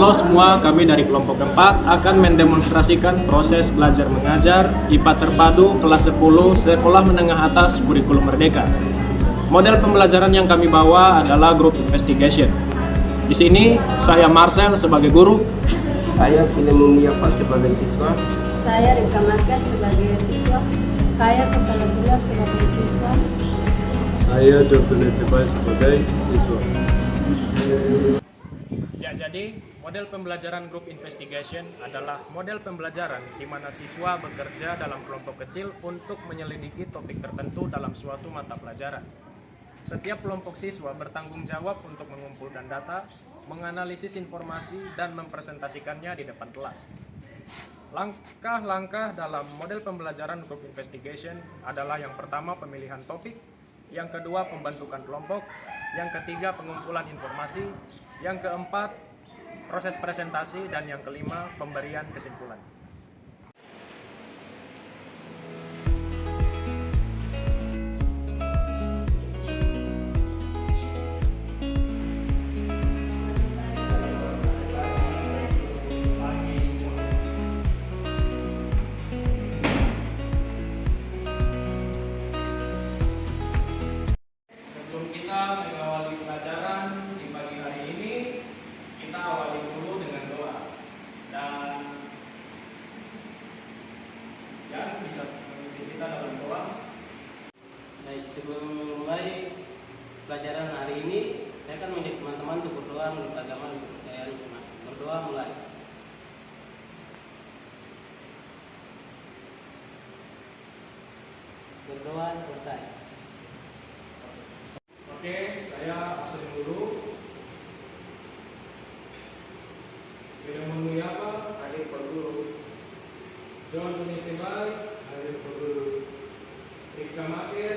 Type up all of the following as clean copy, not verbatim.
Halo semua, kami dari kelompok 4 akan mendemonstrasikan proses belajar mengajar IPA terpadu kelas 10 Sekolah Menengah Atas Kurikulum Merdeka. Model pembelajaran yang kami bawa adalah group investigation. Di sini saya Marcel sebagai guru, saya Filemon Muyafa sebagai siswa, saya Rika Market sebagai siswa, saya Kepala Sekolah sebagai siswa, saya Dr. Netebay sebagai siswa. Ya, jadi model pembelajaran group investigation adalah model pembelajaran di mana siswa bekerja dalam kelompok kecil untuk menyelidiki topik tertentu dalam suatu mata pelajaran. Setiap kelompok siswa bertanggung jawab untuk mengumpulkan data, menganalisis informasi, dan mempresentasikannya di depan kelas. Langkah-langkah dalam model pembelajaran group investigation adalah yang pertama pemilihan topik, yang kedua pembentukan kelompok, yang ketiga pengumpulan informasi, yang keempat proses presentasi, dan yang kelima pemberian kesimpulan. Sebelum kita mengawali pelajaran di pagi hari ini, kita awali dulu dengan doa. Dan ya, bisa memimpin kita dalam doa. Baik, sebelum memulai pelajaran hari ini, saya akan mengajak teman-teman untuk berdoa menurut agama dan kepercayaan masing-masing. Berdoa mulai. Berdoa selesai. Oke, saya absen dulu. Filemon Muyafa, hadir Pak Guru, John Netebay, Hadir Pak Guru. Rika Makir,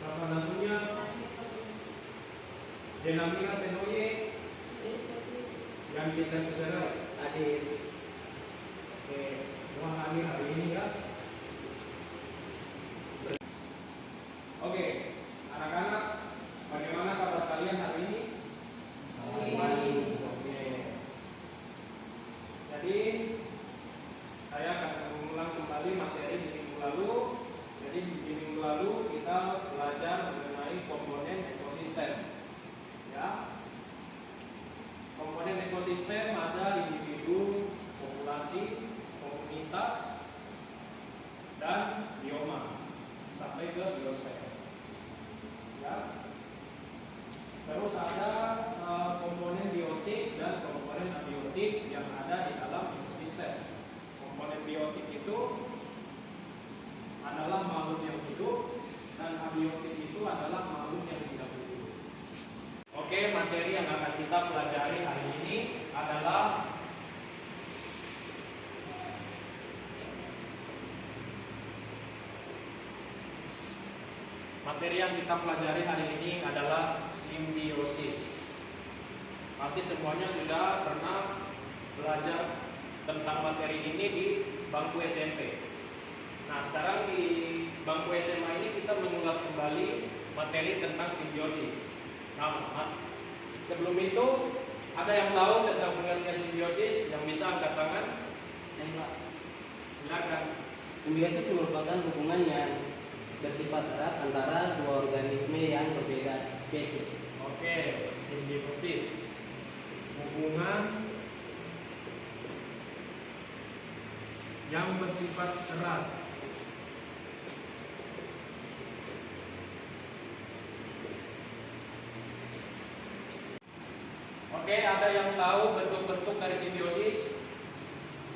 Sasana Sunya, Jenamira Tenoye, dan kita saudara. Hadir. Oke, semua hadir hari ini ya. Oke, anak-anak, bagaimana kabar kalian hari ini? Oke. Jadi saya akan mengulang kembali materi di minggu lalu. Jadi di minggu lalu kita belajar mengenai komponen ekosistem. Ya. Komponen ekosistem ada individu, populasi, komunitas, dan bioma sampai ke biosfer. Ya. Terus ada komponen biotik dan komponen abiotik yang ada di dalam ekosistem. Komponen biotik itu adalah makhluk yang hidup dan abiotik itu adalah makhluk yang tidak hidup. Oke, materi yang akan kita pelajari hari ini adalah simbiosis. Pasti semuanya sudah pernah belajar tentang materi ini di bangku SMP. Nah, sekarang di bangku SMA ini kita mengulas kembali materi tentang simbiosis. Nah, sebelum itu ada yang tahu tentang pengertian simbiosis yang bisa angkat tangan? Silakan. Simbiosis merupakan hubungan yang bersifat erat antara dua organisme yang berbeda spesies. Oke, simbiosis. Hubungan yang bersifat erat. Oke, ada yang tahu bentuk-bentuk dari simbiosis?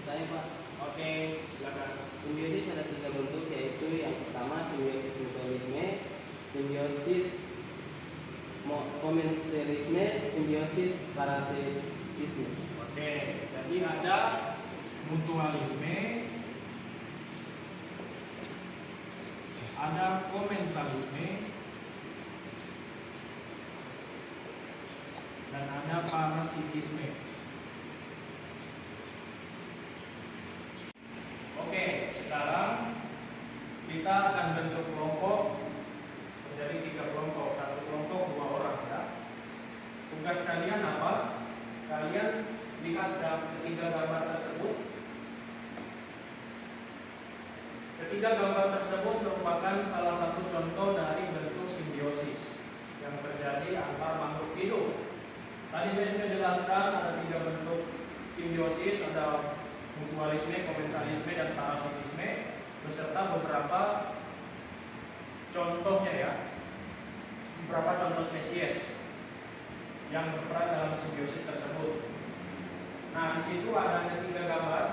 Saya Pak. Oke, silakan. Simbiosis ada 3 bentuk, yaitu yang pertama simbiosis mutualisme, simbiosis komensalisme, simbiosis parasitisme. Oke, jadi ada mutualisme, ada komensalisme, dan ada parasitisme. Oke, sekarang kita akan bentuk kelompok menjadi 3 kelompok. Satu kelompok 2 orang ya. Tugas kalian apa? Kalian Ketiga gambar tersebut merupakan salah satu contoh dari bentuk simbiosis yang terjadi antar makhluk hidup. Tadi saya sudah jelaskan ada 3 bentuk simbiosis, ada mutualisme, komensalisme, dan parasitisme, beserta beberapa contohnya ya, beberapa contoh spesies yang berperan dalam simbiosis tersebut. Nah, di situ ada 3 gambar.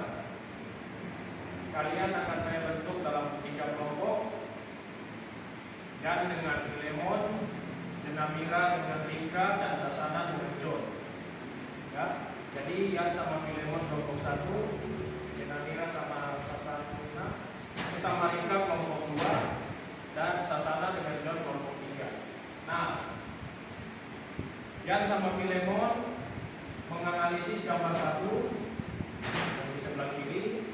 Kalian akan saya bentuk dalam 3 kelompok. Jan dengan Filemon, Cenamira dengan Rika, dan Sasana dengan John. Ya, jadi Jan sama Filemon kelompok 1, Cenamira sama Sasana sama Rika kelompok 2, dan Sasana dengan John kelompok 3. Nah, Jan sama Filemon menganalisis gambar 1 yang di sebelah kiri.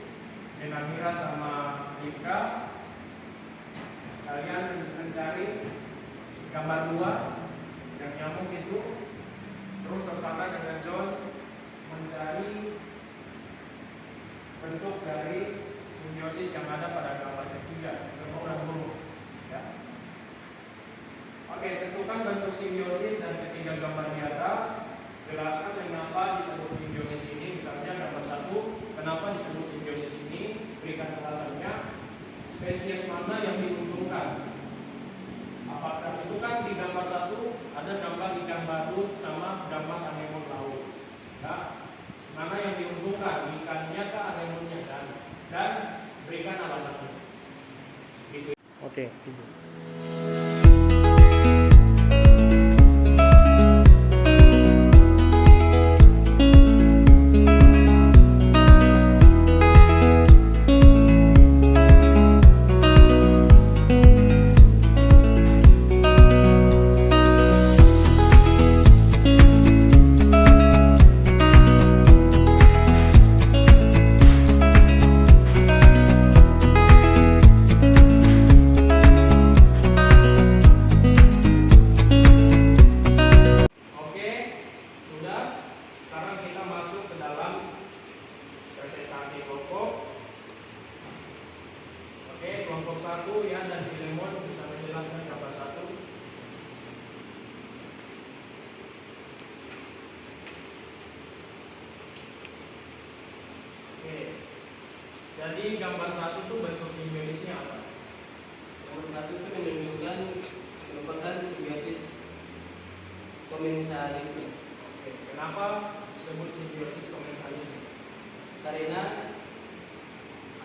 Cenamira sama Rika, kalian mencari gambar 2 yang nyamuk itu. Terus Sasana dengan John mencari bentuk dari simbiosis yang ada pada gambar ketiga, kerbau dan burung. Ya. Oke, tentukan bentuk simbiosis dan ketiga gambar di atas. Jelaskan kenapa disebut simbiosis ini. Misalnya gambar 1, kenapa disebut simbiosis ini? Berikan alasannya. Spesies mana yang diuntungkan? Apakah itu kan di gambar 1 ada gambar ikan badut sama gambar anemon laut. Ya. Mana yang diuntungkan? Ikannya kah anemonnya kan? Dan berikan alasannya. Gitu. Oke. Kelompok 1 ya, dan Filemon bisa menjelaskan gambar 1. Oke. Jadi gambar 1 itu bentuk simbiosisnya apa? Gambar 1 itu menunjukkan merupakan simbiosis komensalisme. Oke. Kenapa disebut simbiosis komensalisme? Karena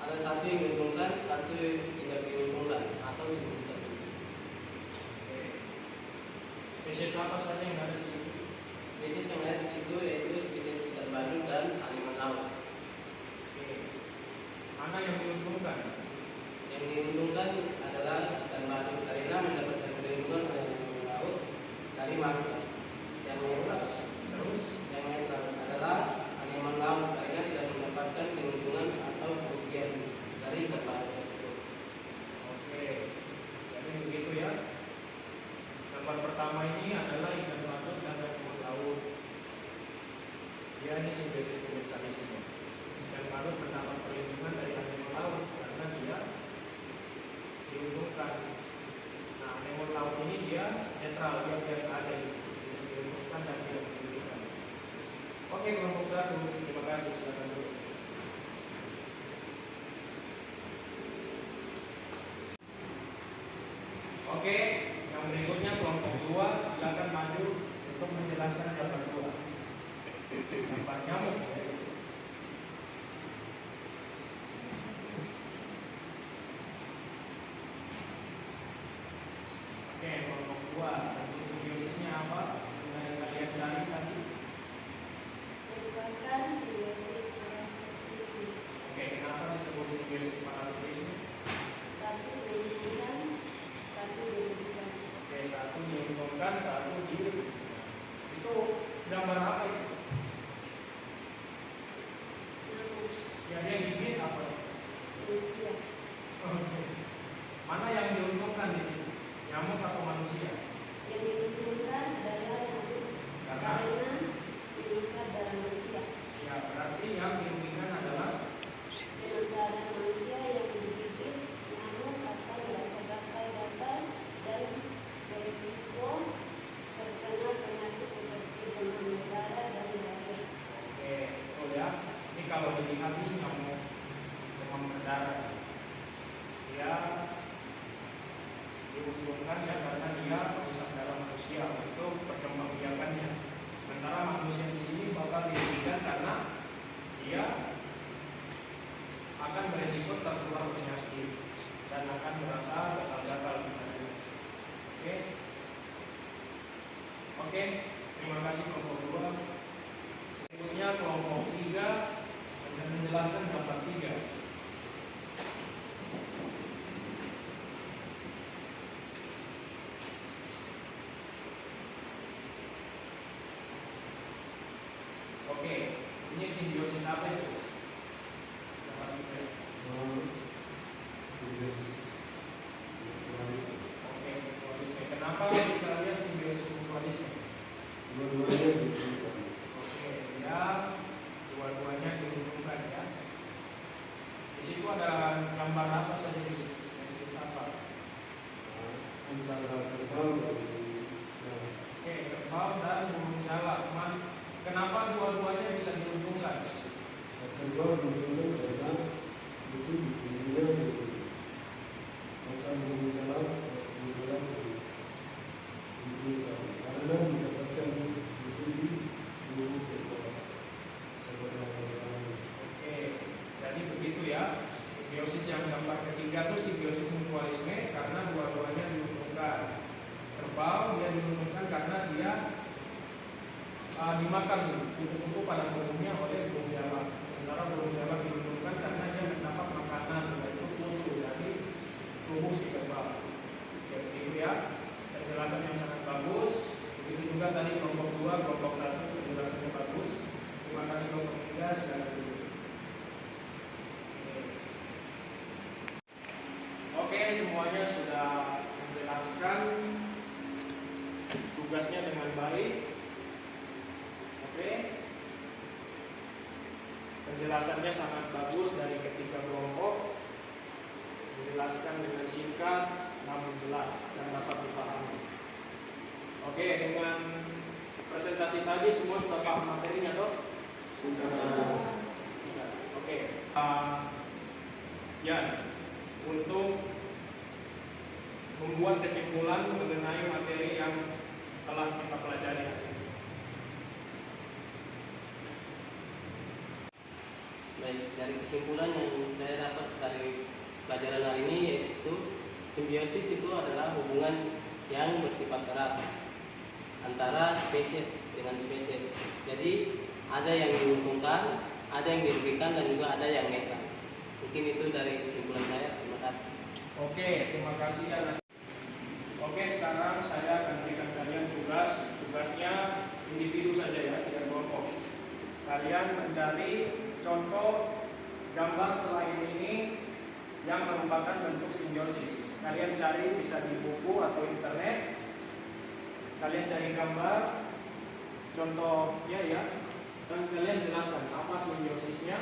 ada satu yang diuntungkan, satu yang tidak diuntungkan atau diuntungkan. Oke. Spesies apa saja yang ada di situ? Spesies yang ada di situ yaitu spesies ikan badut dan anemon laut. Oke. Mana yang diuntungkan? Yang diuntungkan adalah ikan badut karena mendapatkan perlindungan dari anemon laut dari manusia. Yang netral adalah anemon laut karena tidak mendapatkan perlindungan atau kerugian dari ikan badut tersebut. Oke. Jadi begitu ya. Gambar pertama ini adalah ikan badut dan anemon laut. Dia ini simbiosis komensalisme. Ikan badut mendapat perlindungan dari anemon laut karena dia diuntungkan. Nah, anemon laut ini dia netral, dia biasa aja gitu. Diuntungkan dan tidak diuntungkan. Oke, kelompok 1, terima kasih, silakan dulu. Oke, yang berikutnya kelompok 2, silakan maju untuk menjelaskan gambar 2. Gambar nyamuk ya. Oke, kelompok 2, bentuk simbiosisnya apa? Yang kalian cari tadi. merupakan simbiosis parasitisme. Oke, kenapa disebut simbiosis parasitisme? Satu diuntungkan, satu dirugikan. Oke, satu diuntungkan, satu dirugikan. Itu gambar apa itu? Nyamuk, Ya, dia gigit apa? manusia, Oke. Mana yang diuntungkan di sini? Nyamuk atau manusia? yang diuntungkan adalah nyamuk Karena karena menyisap darah manusia. ya berarti yang dirugikan adalah Sementara manusia yang digigit diuntungkan ya karena dia menyesat dalam manusia untuk perkembangbiakannya. Sementara manusia di sini bakal dirugikan karena dia akan beresiko tertular penyakit dan akan merasa gatal-gatal. Oke. Oke, terima kasih kelompok 2. Berikutnya kelompok 3 akan menjelaskan gambar 3. Oke, ini simbiosis apa itu? Gambar 3. Oke, mutualisme. Kenapa misalnya simbiosis mutualisme? Oke, ya dua-duanya diuntungkan ya. Di situ ada gambar apa saja di situ? Spesies apa? Oke, kerbau dan burung jalak. Kenapa dua-duanya bisa diuntungkan? Oke, jadi begitu ya. Simbiosis yang gambar ketiga itu simbiosis mutualisme karena dua-duanya diuntungkan. Kerbau dia diuntungkan karena dia dimakan kupu-kupu pada umumnya oleh burung jalak. Sementara burung jalak diuntungkan karena dia mendapat makanan yaitu kutu dari tubuh si kerbau. Oke, begitu ya. Penjelasan yang sangat bagus. Begitu juga tadi kelompok 2, kelompok 1 penjelasannya bagus. Terima kasih kelompok 3, silakan dulu. Oke, semuanya sudah menjelaskan tugasnya dengan baik. Oke. Penjelasannya sangat bagus dari ketiga kelompok. Menjelaskan dengan singkat namun jelas dan dapat dipahami. Oke, dengan presentasi tadi semua sudah paham materinya toh? Sudah. Oke. Ya, untuk membuat kesimpulan mengenai materi yang telah kita pelajari. Baik, dari kesimpulan yang saya dapat dari pelajaran hari ini yaitu simbiosis itu adalah hubungan yang bersifat erat antara spesies dengan spesies. Jadi ada yang diuntungkan, ada yang dirugikan dan juga ada yang netral. Mungkin itu dari kesimpulan saya. Terima kasih. Oke, terima kasih ya. Oke, sekarang saya akan berikan kalian tugas. Tugasnya individu saja ya, tidak kelompok. Kalian mencari contoh gambar selain ini yang merupakan bentuk simbiosis. Kalian cari bisa di buku atau internet. Kalian cari gambar contohnya ya, dan kalian jelaskan apa simbiosisnya.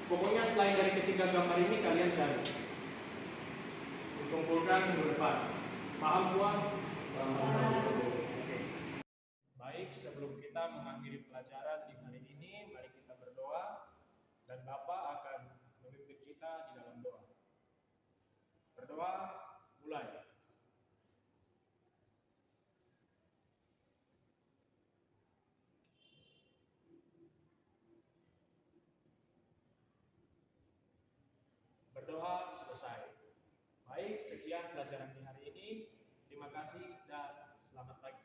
Pokoknya selain dari ketiga gambar ini kalian cari. Dikumpulkan minggu depan. Paham semua? Oke. Baik, sebelum kita mengakhiri pelajaran di hari ini, mari kita berdoa dan Bapak akan memimpin kita di dalam doa. Berdoa, mulai. Berdoa selesai. Baik, sekian pelajaran di hari ini. Terima kasih dan selamat pagi.